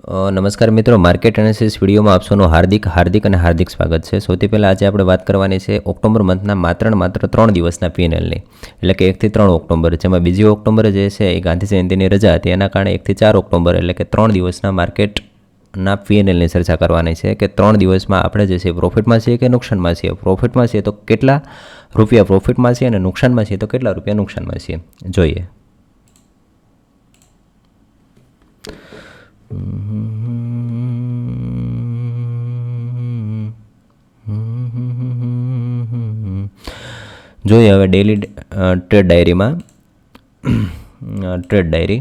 નમસ્કાર મિત્રો, market analysis વિડીયોમાં આપ સૌનું હાર્દિક સ્વાગત છે. સૌથી પહેલાં આજે આપણે વાત કરવાની છે ઓક્ટોબર મંથના માત્ર 3 દિવસના P&Lની, એટલે કે 1 થી 3 ઓક્ટોબર, જેમાં બીજી ઓક્ટોબરે જે છે એ ગાંધી જયંતિની રજા હતી, એના કારણે 1 થી 4 ઓક્ટોબર એટલે કે 3 દિવસના માર્કેટના P&Lની ચર્ચા કરવાની છે કે 3 દિવસમાં આપણે જે છે પ્રોફિટમાં છીએ કે નુકસાનમાં છીએ. પ્રોફિટમાં છીએ તો કેટલા રૂપિયા પ્રોફિટમાં છીએ અને નુકસાનમાં છીએ તો કેટલા રૂપિયા નુકસાનમાં છીએ, જોઈએ. જોઈએ હવે ડેલી ટ્રેડ ડાયરીમાં ટ્રેડ ડાયરી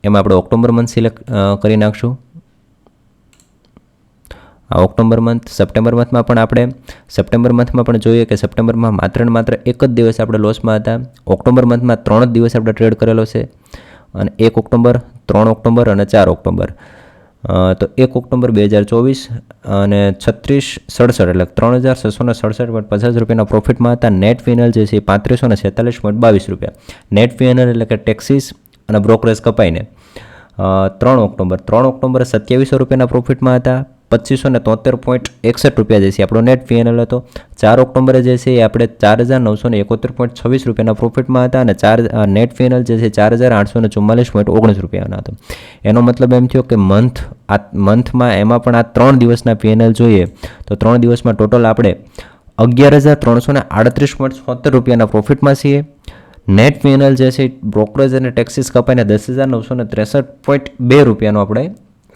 એમાં આપણે ઓક્ટોબર મંથ સિલેક્ટ કરી નાખશું. આ ઓક્ટોબર મંથ. સપ્ટેમ્બર મંથમાં પણ જોઈએ કે સપ્ટેમ્બરમાં માત્ર એક જ દિવસ આપણે લોસમાં હતા. ઓક્ટોબર મંથમાં 3 જ દિવસ આપણે ટ્રેડ કરેલો છે, અને 1 ઓક્ટોબર, 3 ઓક્ટોબર અને 4 ઓક્ટોબર. તો 1 ઓક્ટોબર 2024 અને 3667 એટલે 3667.50 રૂપિયાના પ્રોફિટમાં હતા. નેટ P&L જે છે 3546.22 રૂપિયા. નેટ P&L એટલે કે ટેક્સીસ અને બ્રોકરેજ કપાઈને 3 ઓક્ટોબર 2700 રૂપિયાના પ્રોફિટમાં હતા. 2573.61 રૂપિયા જે છે આપણો નેટ P&L હતો. 4 ઓક્ટોબરે જે છે એ આપણે 4971.26 રૂપિયાના પ્રોફિટમાં હતા, અને નેટ P&L જે છે 4844.19 રૂપિયાના હતો. એનો મતલબ એમ થયો કે મંથમાં એમાં પણ આ 3 દિવસના P&L જોઈએ તો 3 દિવસમાં ટોટલ આપણે 11338.76 રૂપિયાના પ્રોફિટમાં છીએ. નેટ P&L જે છે બ્રોકરેજ અને ટેક્સીસ કપાઈને 10963.2 રૂપિયાનો આપણે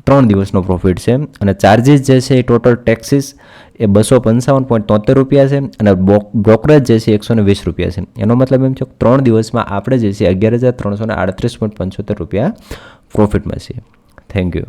3 દિવસનો પ્રોફિટ છે, અને ચાર્જિસ જે છે એ ટોટલ ટેક્સીસ એ 255.73 રૂપિયા છે, અને બ્રોકરેજ જે છે 120 રૂપિયા છે. એનો મતલબ એમ છે કે 3 દિવસમાં આપણે જે છે 11338.75 રૂપિયા પ્રોફિટમાં છીએ. Thank you.